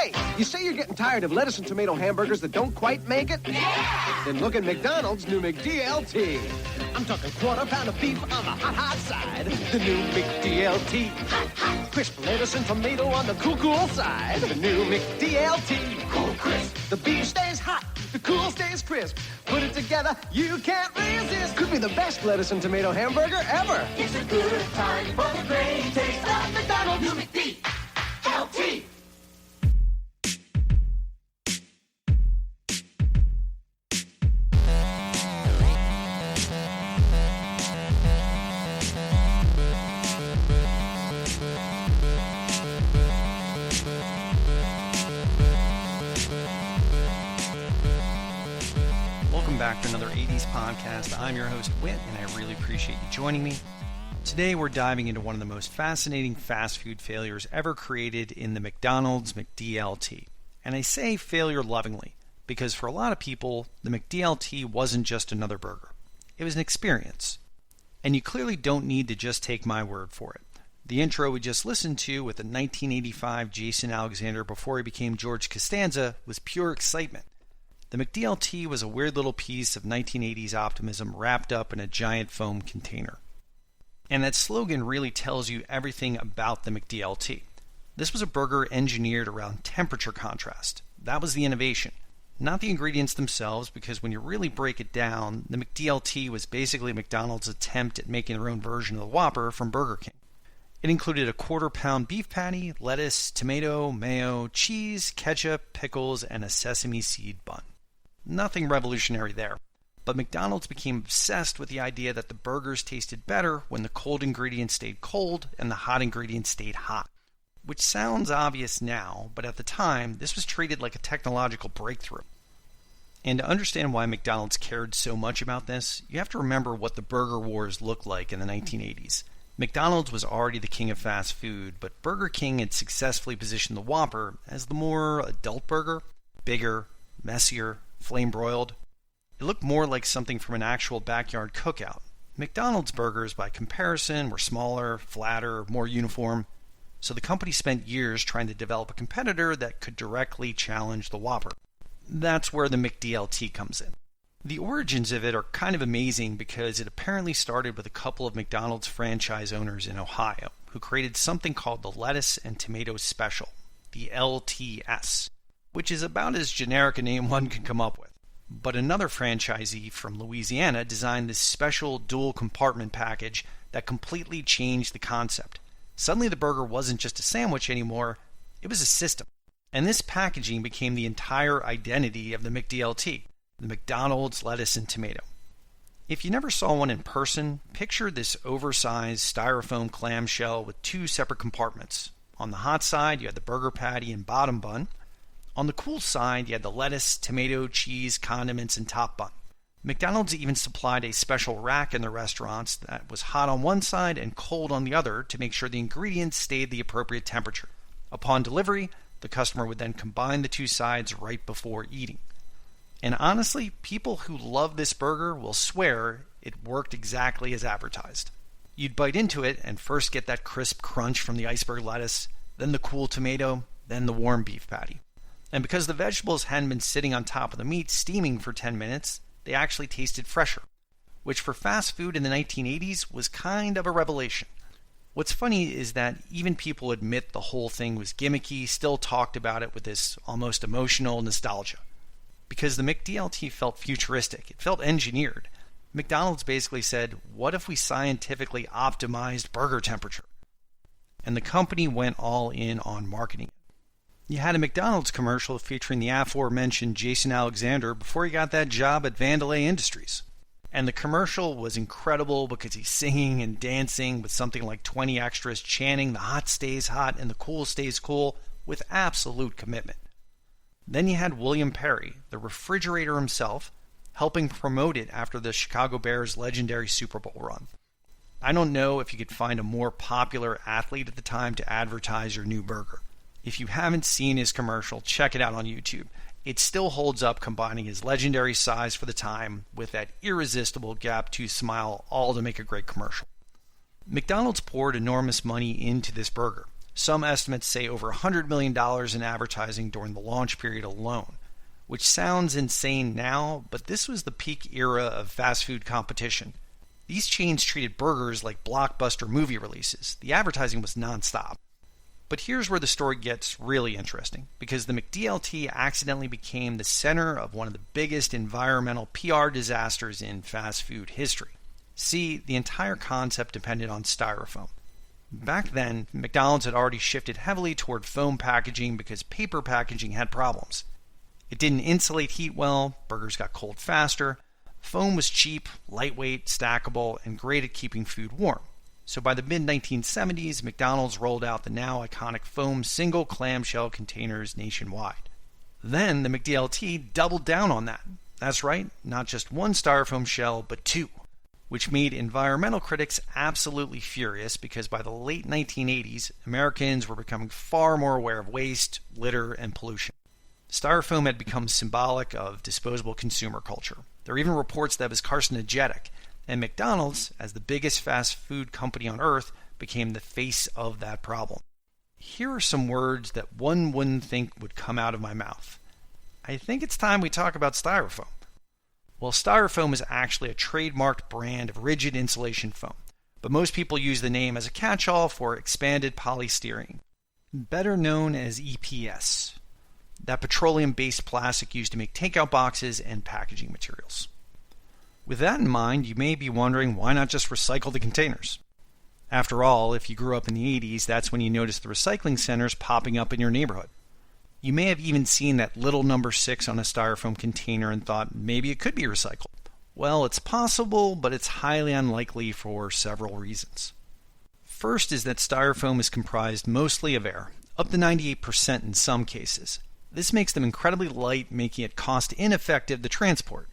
Hey, you say you're getting tired of lettuce and tomato hamburgers that don't quite make it? Yeah! Then look at McDonald's new McDLT. I'm talking quarter pound of beef on the hot side. The new McDLT. Hot, hot. Crisp lettuce and tomato on the cool side. The new McDLT. Cool crisp. The beef stays hot. The cool stays crisp. Put it together, you can't resist. Could be the best lettuce and tomato hamburger ever. It's a good time for the great taste of McDonald's new McDLT. Back to another 80s podcast. I'm your host, Whit, and I really appreciate you joining me. Today, we're diving into one of the most fascinating fast food failures ever created in the McDonald's McDLT. And I say failure lovingly, because for a lot of people, the McDLT wasn't just another burger. It was an experience. And you clearly don't need to just take my word for it. The intro we just listened to with the 1985 Jason Alexander before he became George Costanza was pure excitement. The McDLT was a weird little piece of 1980s optimism wrapped up in a giant foam container. And that slogan really tells you everything about the McDLT. This was a burger engineered around temperature contrast. That was the innovation, not the ingredients themselves, because when you really break it down, the McDLT was basically McDonald's attempt at making their own version of the Whopper from Burger King. It included a quarter-pound beef patty, lettuce, tomato, mayo, cheese, ketchup, pickles, and a sesame seed bun. Nothing revolutionary there, but McDonald's became obsessed with the idea that the burgers tasted better when the cold ingredients stayed cold and the hot ingredients stayed hot. Which sounds obvious now, but at the time, this was treated like a technological breakthrough. And to understand why McDonald's cared so much about this, you have to remember what the burger wars looked like in the 1980s. McDonald's was already the king of fast food, but Burger King had successfully positioned the Whopper as the more adult burger, bigger, messier, flame-broiled. It looked more like something from an actual backyard cookout. McDonald's burgers, by comparison, were smaller, flatter, more uniform, so the company spent years trying to develop a competitor that could directly challenge the Whopper. That's where the McDLT comes in. The origins of it are kind of amazing because it apparently started with a couple of McDonald's franchise owners in Ohio who created something called the Lettuce and Tomato Special, the LTS, which is about as generic a name one can come up with. But another franchisee from Louisiana designed this special dual compartment package that completely changed the concept. Suddenly the burger wasn't just a sandwich anymore, it was a system. And this packaging became the entire identity of the McDLT, the McDonald's lettuce and tomato. If you never saw one in person, picture this oversized styrofoam clamshell with two separate compartments. On the hot side, you had the burger patty and bottom bun. On the cool side, you had the lettuce, tomato, cheese, condiments, and top bun. McDonald's even supplied a special rack in the restaurants that was hot on one side and cold on the other to make sure the ingredients stayed the appropriate temperature. Upon delivery, the customer would then combine the two sides right before eating. And honestly, people who love this burger will swear it worked exactly as advertised. You'd bite into it and first get that crisp crunch from the iceberg lettuce, then the cool tomato, then the warm beef patty. And because the vegetables hadn't been sitting on top of the meat steaming for 10 minutes, they actually tasted fresher, which for fast food in the 1980s was kind of a revelation. What's funny is that even people who admit the whole thing was gimmicky still talked about it with this almost emotional nostalgia. Because the McDLT felt futuristic, it felt engineered. McDonald's basically said, what if we scientifically optimized burger temperature? And the company went all in on marketing. You had a McDonald's commercial featuring the aforementioned Jason Alexander before he got that job at Vandelay Industries. And the commercial was incredible because he's singing and dancing with something like 20 extras chanting the hot stays hot and the cool stays cool with absolute commitment. Then you had William Perry, the refrigerator himself, helping promote it after the Chicago Bears' legendary Super Bowl run. I don't know if you could find a more popular athlete at the time to advertise your new burger. If you haven't seen his commercial, check it out on YouTube. It still holds up, combining his legendary size for the time with that irresistible gap-tooth smile, all to make a great commercial. McDonald's poured enormous money into this burger, Some estimates say over $100 million in advertising during the launch period alone, which sounds insane now, but this was the peak era of fast food competition. These chains treated burgers like blockbuster movie releases. The advertising was nonstop. But here's where the story gets really interesting, because the McDLT accidentally became the center of one of the biggest environmental PR disasters in fast food history. See, the entire concept depended on Styrofoam. Back then, McDonald's had already shifted heavily toward foam packaging because paper packaging had problems. It didn't insulate heat well, burgers got cold faster, foam was cheap, lightweight, stackable, and great at keeping food warm. So by the mid-1970s, McDonald's rolled out the now iconic foam single clamshell containers nationwide. Then the McDLT doubled down on that. That's right, not just one Styrofoam shell, but two, which made environmental critics absolutely furious because by the late 1980s, Americans were becoming far more aware of waste, litter, and pollution. Styrofoam had become symbolic of disposable consumer culture. There are even reports that it was carcinogenic, and McDonald's, as the biggest fast food company on earth, became the face of that problem. Here are some words that one wouldn't think would come out of my mouth. I think it's time we talk about Styrofoam. Well, Styrofoam is actually a trademarked brand of rigid insulation foam, but most people use the name as a catch-all for expanded polystyrene, better known as EPS, that petroleum-based plastic used to make takeout boxes and packaging materials. With that in mind, you may be wondering why not just recycle the containers? After all, if you grew up in the 80s, that's when you noticed the recycling centers popping up in your neighborhood. You may have even seen that little number 6 on a Styrofoam container and thought maybe it could be recycled. Well, it's possible, but it's highly unlikely for several reasons. First is that Styrofoam is comprised mostly of air, up to 98% in some cases. This makes them incredibly light, making it cost ineffective to transport.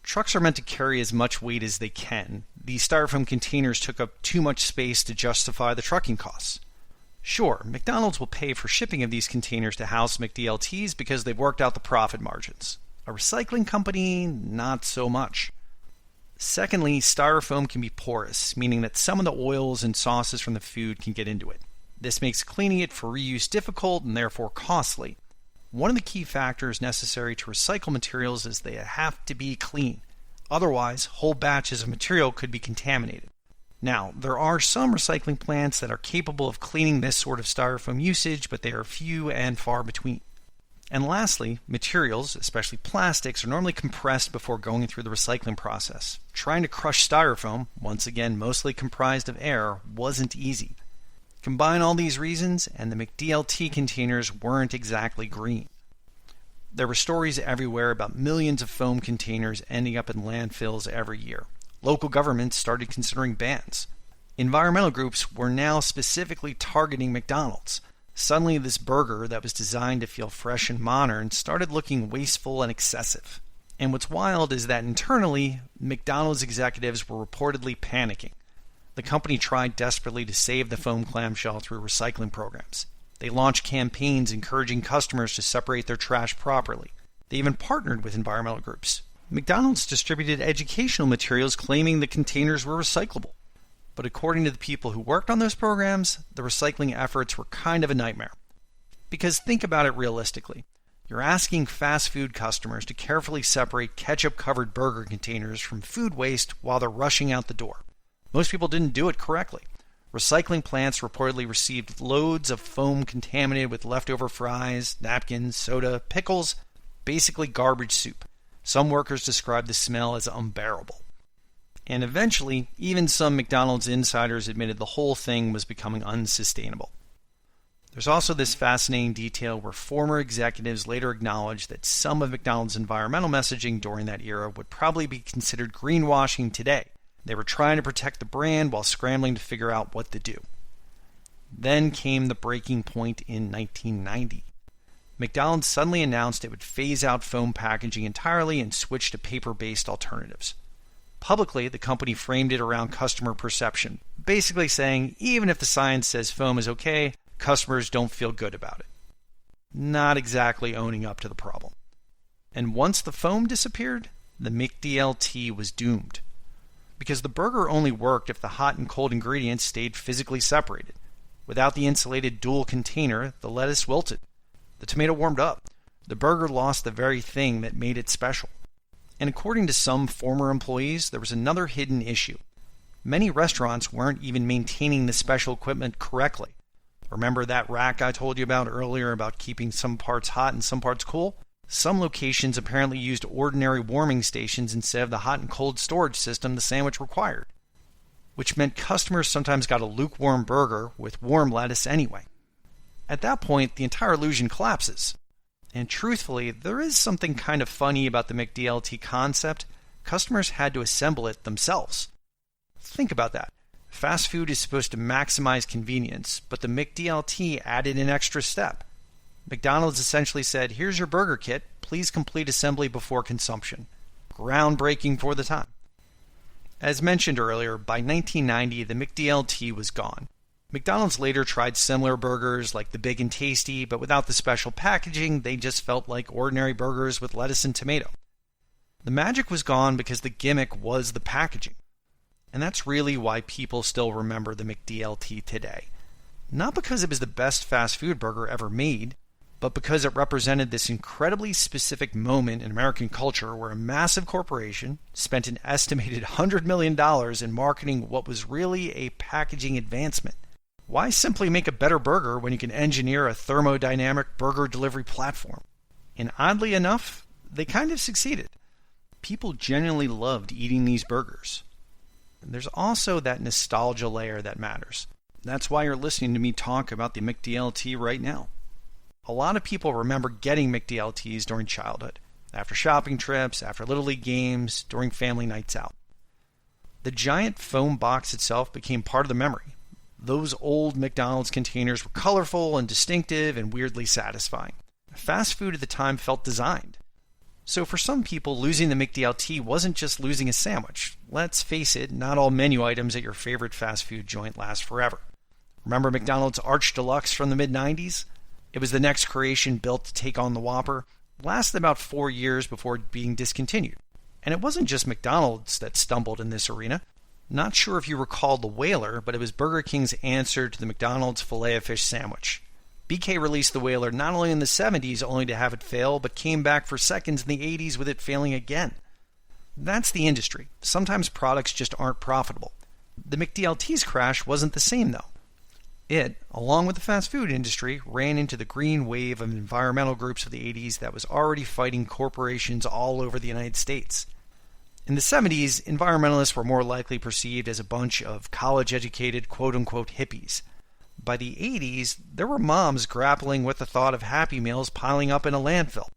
Trucks are meant to carry as much weight as they can. These Styrofoam containers took up too much space to justify the trucking costs. Sure, McDonald's will pay for shipping of these containers to house McDLTs because they've worked out the profit margins. A recycling company, not so much. Secondly, Styrofoam can be porous, meaning that some of the oils and sauces from the food can get into it. This makes cleaning it for reuse difficult and therefore costly. One of the key factors necessary to recycle materials is they have to be clean. Otherwise, whole batches of material could be contaminated. Now, there are some recycling plants that are capable of cleaning this sort of Styrofoam usage, but they are few and far between. And lastly, materials, especially plastics, are normally compressed before going through the recycling process. Trying to crush Styrofoam, once again mostly comprised of air, wasn't easy. Combine all these reasons, and the McDLT containers weren't exactly green. There were stories everywhere about millions of foam containers ending up in landfills every year. Local governments started considering bans. Environmental groups were now specifically targeting McDonald's. Suddenly, this burger that was designed to feel fresh and modern started looking wasteful and excessive. And what's wild is that internally, McDonald's executives were reportedly panicking. The company tried desperately to save the foam clamshell through recycling programs. They launched campaigns encouraging customers to separate their trash properly. They even partnered with environmental groups. McDonald's distributed educational materials claiming the containers were recyclable. But according to the people who worked on those programs, the recycling efforts were kind of a nightmare. Because think about it realistically. You're asking fast food customers to carefully separate ketchup-covered burger containers from food waste while they're rushing out the door. Most people didn't do it correctly. Recycling plants reportedly received loads of foam contaminated with leftover fries, napkins, soda, pickles, basically garbage soup. Some workers described the smell as unbearable. And eventually, even some McDonald's insiders admitted the whole thing was becoming unsustainable. There's also this fascinating detail where former executives later acknowledged that some of McDonald's environmental messaging during that era would probably be considered greenwashing today. They were trying to protect the brand while scrambling to figure out what to do. Then came the breaking point in 1990. McDonald's suddenly announced it would phase out foam packaging entirely and switch to paper-based alternatives. Publicly, the company framed it around customer perception, basically saying even if the science says foam is okay, customers don't feel good about it. Not exactly owning up to the problem. And once the foam disappeared, the McDLT was doomed. Because the burger only worked if the hot and cold ingredients stayed physically separated. Without the insulated dual container, the lettuce wilted. The tomato warmed up. The burger lost the very thing that made it special. And according to some former employees, there was another hidden issue. Many restaurants weren't even maintaining the special equipment correctly. Remember that rack I told you about earlier about keeping some parts hot and some parts cool? Some locations apparently used ordinary warming stations instead of the hot and cold storage system the sandwich required, which meant customers sometimes got a lukewarm burger with warm lettuce anyway. At that point, the entire illusion collapses. And truthfully, there is something kind of funny about the McDLT concept. Customers had to assemble it themselves. Think about that. Fast food is supposed to maximize convenience, but the McDLT added an extra step. McDonald's essentially said, here's your burger kit, please complete assembly before consumption. Groundbreaking for the time. As mentioned earlier, by 1990, the McDLT was gone. McDonald's later tried similar burgers like the Big and Tasty, but without the special packaging, they just felt like ordinary burgers with lettuce and tomato. The magic was gone because the gimmick was the packaging. And that's really why people still remember the McDLT today. Not because it was the best fast food burger ever made, but because it represented this incredibly specific moment in American culture where a massive corporation spent an estimated $100 million in marketing what was really a packaging advancement. Why simply make a better burger when you can engineer a thermodynamic burger delivery platform? And oddly enough, they kind of succeeded. People genuinely loved eating these burgers. And there's also that nostalgia layer that matters. That's why you're listening to me talk about the McDLT right now. A lot of people remember getting McDLTs during childhood, after shopping trips, after Little League games, during family nights out. The giant foam box itself became part of the memory. Those old McDonald's containers were colorful and distinctive and weirdly satisfying. Fast food at the time felt designed. So for some people, losing the McDLT wasn't just losing a sandwich. Let's face it, not all menu items at your favorite fast food joint last forever. Remember McDonald's Arch Deluxe from the mid-90s? It was the next creation built to take on the Whopper. It lasted about 4 years before being discontinued. And it wasn't just McDonald's that stumbled in this arena. Not sure if you recall the Whaler, but it was Burger King's answer to the McDonald's Filet-O-Fish sandwich. BK released the Whaler not only in the 70s only to have it fail, but came back for seconds in the 80s with it failing again. That's the industry. Sometimes products just aren't profitable. The McDLT's crash wasn't the same though. It, along with the fast food industry, ran into the green wave of environmental groups of the 80s that was already fighting corporations all over the United States. In the 70s, environmentalists were more likely perceived as a bunch of college-educated quote-unquote hippies. By the 80s, there were moms grappling with the thought of Happy Meals piling up in a landfill.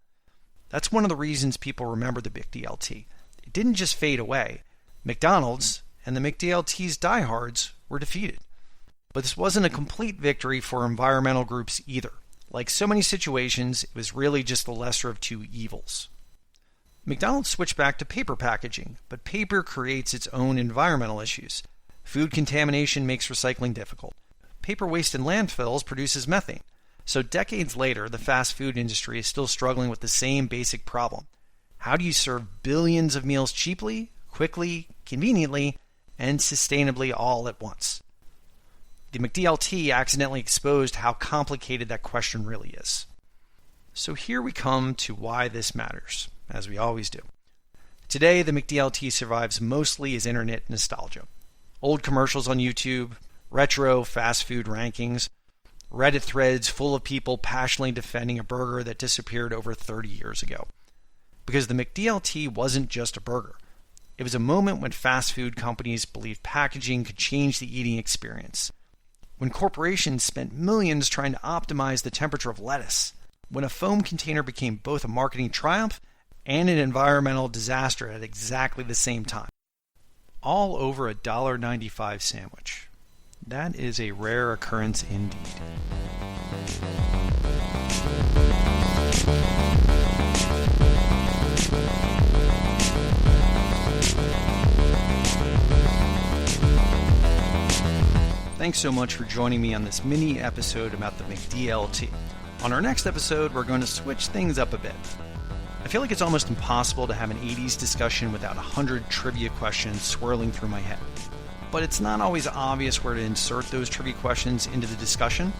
That's one of the reasons people remember the McDLT. It didn't just fade away. McDonald's and the McDLT's diehards were defeated. But this wasn't a complete victory for environmental groups either. Like so many situations, it was really just the lesser of two evils. McDonald's switched back to paper packaging, but paper creates its own environmental issues. Food contamination makes recycling difficult. Paper waste in landfills produces methane. So decades later, the fast food industry is still struggling with the same basic problem. How do you serve billions of meals cheaply, quickly, conveniently, and sustainably all at once? The McDLT accidentally exposed how complicated that question really is. So here we come to why this matters, as we always do. Today, the McDLT survives mostly as internet nostalgia. Old commercials on YouTube, retro fast food rankings, Reddit threads full of people passionately defending a burger that disappeared over 30 years ago. Because the McDLT wasn't just a burger. It was a moment when fast food companies believed packaging could change the eating experience. When corporations spent millions trying to optimize the temperature of lettuce. When a foam container became both a marketing triumph and an environmental disaster at exactly the same time. All over a $1.95 sandwich. That is a rare occurrence indeed. Thanks so much for joining me on this mini episode about the McDLT. On our next episode, we're going to switch things up a bit. I feel like it's almost impossible to have an 80s discussion without 100 trivia questions swirling through my head. but it's not always obvious where to insert those trivia questions into the discussion.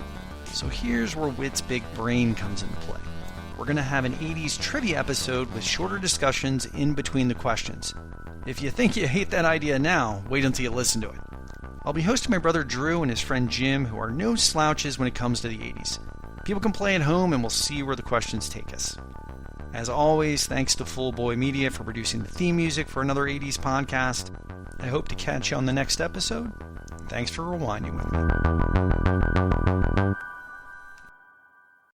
So here's where Whit's big brain comes into play. We're going to have an 80s trivia episode with shorter discussions in between the questions. If you think you hate that idea now, wait until you listen to it. I'll be hosting my brother Drew and his friend Jim, who are no slouches when it comes to the 80s. People can play at home and we'll see where the questions take us. As always, thanks to Full Boy Media for producing the theme music for another 80s podcast. I hope to catch you on the next episode. Thanks for rewinding with me.